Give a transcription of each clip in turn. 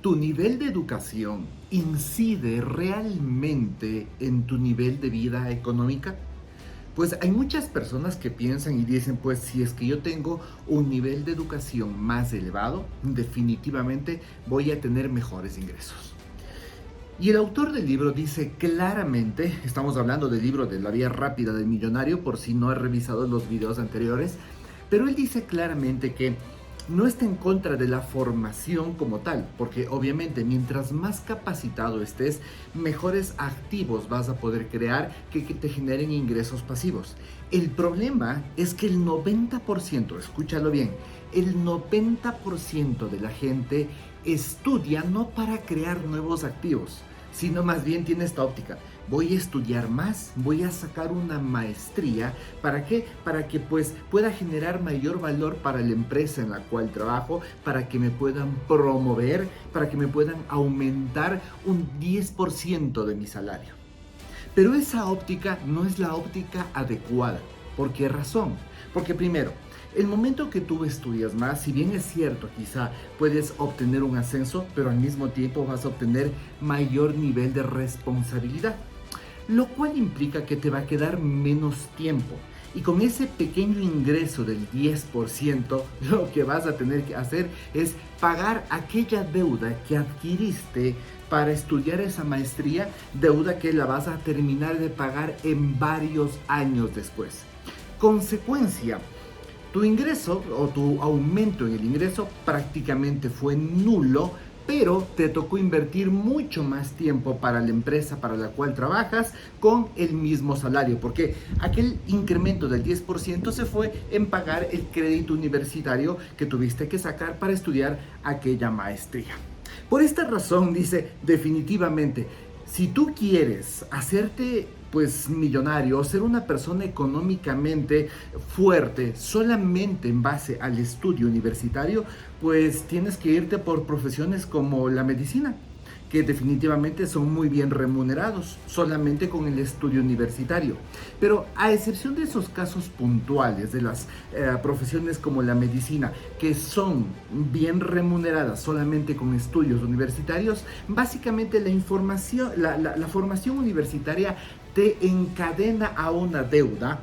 ¿Tu nivel de educación incide realmente en tu nivel de vida económica? Pues hay muchas personas que piensan y dicen, pues si es que yo tengo un nivel de educación más elevado, definitivamente voy a tener mejores ingresos. Y el autor del libro dice claramente, estamos hablando del libro de La Vía Rápida del Millonario, por si no he revisado los videos anteriores, pero él dice claramente que no está en contra de la formación como tal, porque obviamente mientras más capacitado estés, mejores activos vas a poder crear que te generen ingresos pasivos. El problema es que el 90%, escúchalo bien, el 90% de la gente estudia no para crear nuevos activos, sino más bien tiene esta óptica. Voy a estudiar más, voy a sacar una maestría. ¿Para qué? Para que pues pueda generar mayor valor para la empresa en la cual trabajo, para que me puedan promover, para que me puedan aumentar un 10% de mi salario. Pero esa óptica no es la óptica adecuada. ¿Por qué razón? Porque primero, el momento que tú estudias más, si bien es cierto, quizá puedes obtener un ascenso, pero al mismo tiempo vas a obtener mayor nivel de responsabilidad, lo cual implica que te va a quedar menos tiempo. Y con ese pequeño ingreso del 10%, lo que vas a tener que hacer es pagar aquella deuda que adquiriste para estudiar esa maestría, deuda que la vas a terminar de pagar en varios años después. Consecuencia, tu ingreso o tu aumento en el ingreso prácticamente fue nulo, pero te tocó invertir mucho más tiempo para la empresa para la cual trabajas con el mismo salario, porque aquel incremento del 10% se fue en pagar el crédito universitario que tuviste que sacar para estudiar aquella maestría. Por esta razón dice definitivamente, si tú quieres hacerte pues millonario o ser una persona económicamente fuerte solamente en base al estudio universitario, pues tienes que irte por profesiones como la medicina, que definitivamente son muy bien remunerados solamente con el estudio universitario. Pero a excepción de esos casos puntuales de las profesiones como la medicina, que son bien remuneradas solamente con estudios universitarios, básicamente la formación universitaria te encadena a una deuda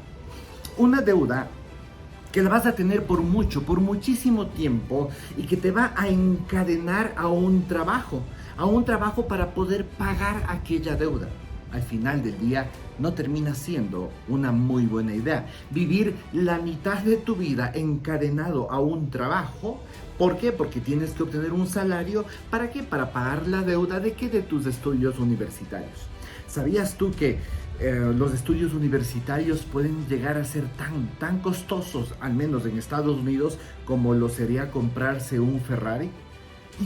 que la vas a tener por muchísimo tiempo y que te va a encadenar a un trabajo para poder pagar aquella deuda. Al final del día no termina siendo una muy buena idea vivir la mitad de tu vida encadenado a un trabajo. ¿Por qué? Porque tienes que obtener un salario. ¿Para qué? Para pagar la deuda de tus estudios universitarios. ¿Sabías tú que los estudios universitarios pueden llegar a ser tan costosos, al menos en Estados Unidos, como lo sería comprarse un Ferrari?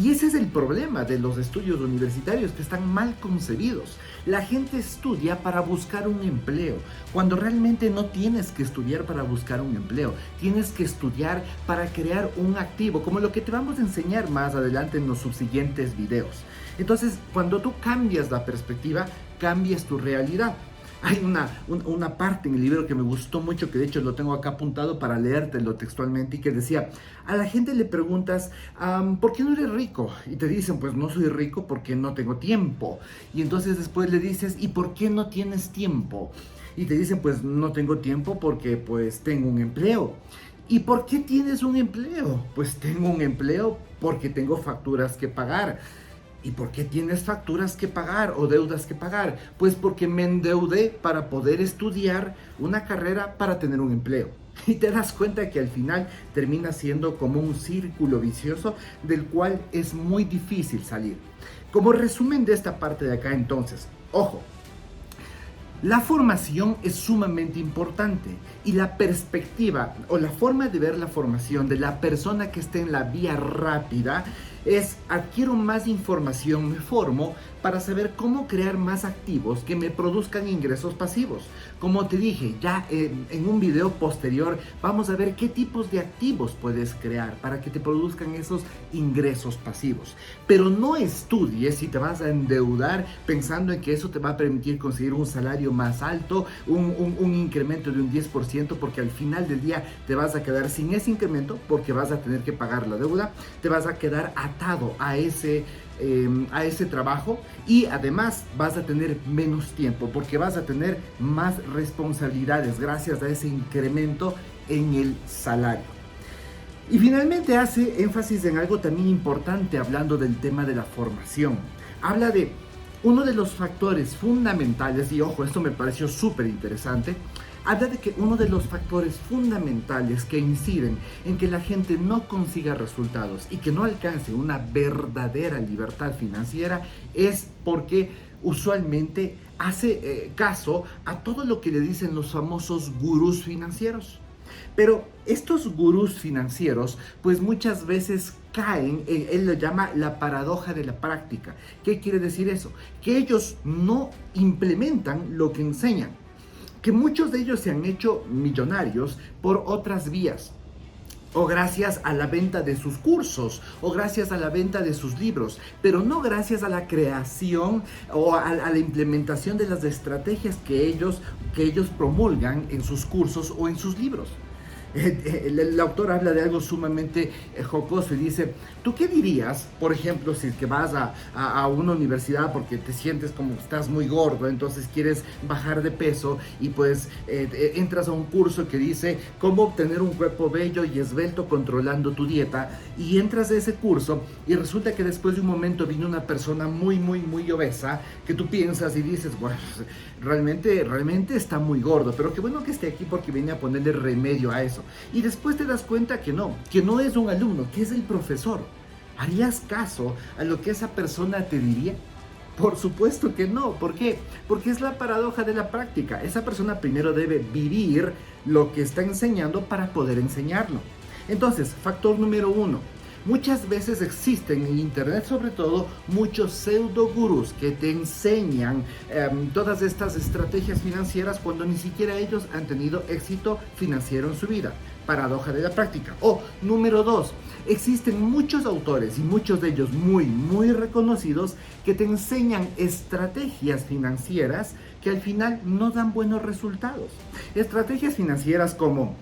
Y ese es el problema de los estudios universitarios, que están mal concebidos. La gente estudia para buscar un empleo, cuando realmente no tienes que estudiar para buscar un empleo. Tienes que estudiar para crear un activo, como lo que te vamos a enseñar más adelante en los subsiguientes videos. Entonces, cuando tú cambias la perspectiva, cambias tu realidad. Hay una parte en el libro que me gustó mucho, que de hecho lo tengo acá apuntado para leértelo textualmente, y que decía, a la gente le preguntas, ¿por qué no eres rico? Y te dicen, pues no soy rico porque no tengo tiempo. Y entonces después le dices, ¿y por qué no tienes tiempo? Y te dicen, pues no tengo tiempo porque pues tengo un empleo. ¿Y por qué tienes un empleo? Pues tengo un empleo porque tengo facturas que pagar. ¿Y por qué tienes facturas que pagar o deudas que pagar? Pues porque me endeudé para poder estudiar una carrera para tener un empleo. Y te das cuenta que al final termina siendo como un círculo vicioso del cual es muy difícil salir. Como resumen de esta parte de acá entonces, ojo, la formación es sumamente importante y la perspectiva o la forma de ver la formación de la persona que esté en la vía rápida es: adquiero más información, me formo para saber cómo crear más activos que me produzcan ingresos pasivos. Como te dije, ya en un video posterior vamos a ver qué tipos de activos puedes crear para que te produzcan esos ingresos pasivos. Pero no estudies y te vas a endeudar pensando en que eso te va a permitir conseguir un salario más alto, un incremento de un 10%, porque al final del día te vas a quedar sin ese incremento porque vas a tener que pagar la deuda, te vas a quedar atado a ese trabajo, y además vas a tener menos tiempo porque vas a tener más responsabilidades gracias a ese incremento en el salario. Y finalmente hace énfasis en algo también importante hablando del tema de la formación. Habla de uno de los factores fundamentales, y ojo, esto me pareció súper interesante. Habla de que uno de los factores fundamentales que inciden en que la gente no consiga resultados y que no alcance una verdadera libertad financiera es porque usualmente hace caso a todo lo que le dicen los famosos gurús financieros. Pero estos gurús financieros, pues muchas veces caen, él lo llama la paradoja de la práctica. ¿Qué quiere decir eso? Que ellos no implementan lo que enseñan, que muchos de ellos se han hecho millonarios por otras vías, o gracias a la venta de sus cursos, o gracias a la venta de sus libros, pero no gracias a la creación o a la implementación de las estrategias que ellos promulgan en sus cursos o en sus libros. El autor habla de algo sumamente jocoso y dice, ¿tú qué dirías, por ejemplo, si es que vas a una universidad porque te sientes como que estás muy gordo, entonces quieres bajar de peso y pues entras a un curso que dice cómo obtener un cuerpo bello y esbelto controlando tu dieta, y entras a ese curso y resulta que después de un momento viene una persona muy obesa que tú piensas y dices, bueno, realmente está muy gordo, pero qué bueno que esté aquí porque viene a ponerle remedio a eso. Y después te das cuenta que no es un alumno, que es el profesor. ¿Harías caso a lo que esa persona te diría? Por supuesto que no. ¿Por qué? Porque es la paradoja de la práctica. Esa persona primero debe vivir lo que está enseñando para poder enseñarlo. Entonces, factor número 1. Muchas veces existen en internet, sobre todo, muchos pseudo gurús que te enseñan todas estas estrategias financieras cuando ni siquiera ellos han tenido éxito financiero en su vida. Paradoja de la práctica. O número 2, existen muchos autores y muchos de ellos muy reconocidos que te enseñan estrategias financieras que al final no dan buenos resultados. Estrategias financieras como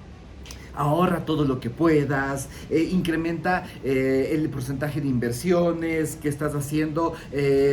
ahorra todo lo que puedas, incrementa el porcentaje de inversiones que estás haciendo,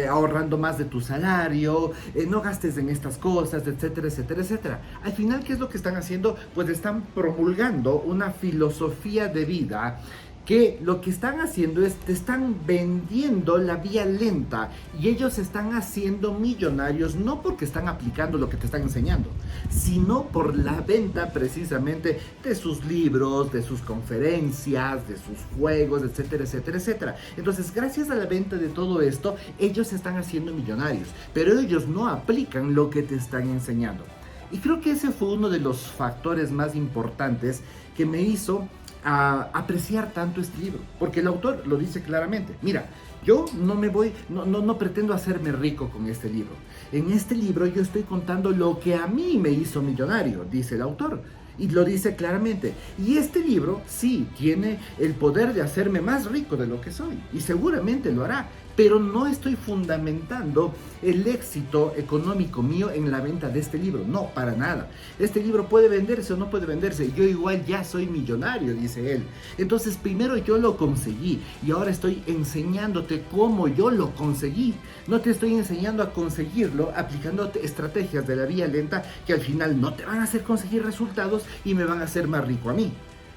ahorrando más de tu salario, no gastes en estas cosas, etcétera, etcétera, etcétera. Al final, ¿qué es lo que están haciendo? Pues están promulgando una filosofía de vida que lo que están haciendo es, te están vendiendo la vía lenta, y ellos se están haciendo millonarios no porque están aplicando lo que te están enseñando, sino por la venta precisamente de sus libros, de sus conferencias, de sus juegos, etcétera, etcétera, etcétera. Entonces, gracias a la venta de todo esto, ellos se están haciendo millonarios, pero ellos no aplican lo que te están enseñando. Y creo que ese fue uno de los factores más importantes que me hizo apreciar tanto este libro, porque el autor lo dice claramente. Mira, yo no pretendo hacerme rico con este libro. En este libro yo estoy contando lo que a mí me hizo millonario, dice el autor. Y lo dice claramente. Y este libro sí tiene el poder de hacerme más rico de lo que soy. Y seguramente lo hará. Pero no estoy fundamentando el éxito económico mío en la venta de este libro. No, para nada. Este libro puede venderse o no puede venderse. Yo igual ya soy millonario, dice él. Entonces primero yo lo conseguí y ahora estoy enseñándote cómo yo lo conseguí. No te estoy enseñando a conseguirlo aplicando estrategias de la vía lenta que al final no te van a hacer conseguir resultados y me van a hacer más rico a mí.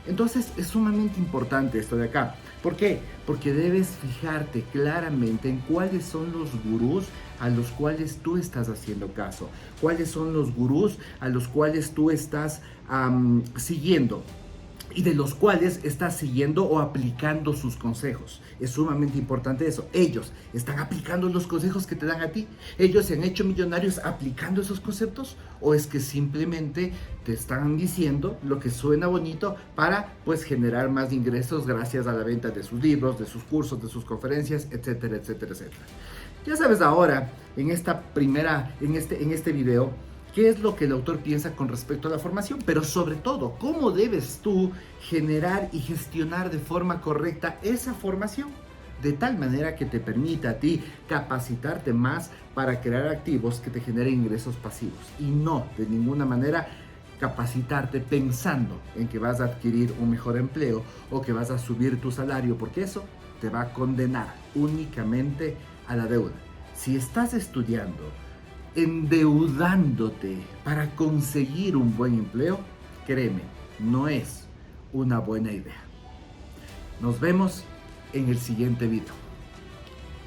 Entonces es sumamente importante esto de acá. ¿Por qué? Porque debes fijarte claramente en cuáles son los gurús a los cuales tú estás haciendo caso. Cuáles son los gurús a los cuales tú estás siguiendo. Y de los cuales estás siguiendo o aplicando sus consejos. Es sumamente importante eso. Ellos están aplicando los consejos que te dan a ti. Ellos se han hecho millonarios aplicando esos conceptos, o es que simplemente te están diciendo lo que suena bonito para pues generar más ingresos gracias a la venta de sus libros, de sus cursos, de sus conferencias, etcétera, etcétera, etcétera. Ya sabes ahora en este video qué es lo que el autor piensa con respecto a la formación, pero sobre todo, cómo debes tú generar y gestionar de forma correcta esa formación, de tal manera que te permita a ti capacitarte más para crear activos que te generen ingresos pasivos, y no de ninguna manera capacitarte pensando en que vas a adquirir un mejor empleo o que vas a subir tu salario, porque eso te va a condenar únicamente a la deuda. Si estás estudiando, endeudándote para conseguir un buen empleo, créeme, no es una buena idea. Nos vemos en el siguiente video.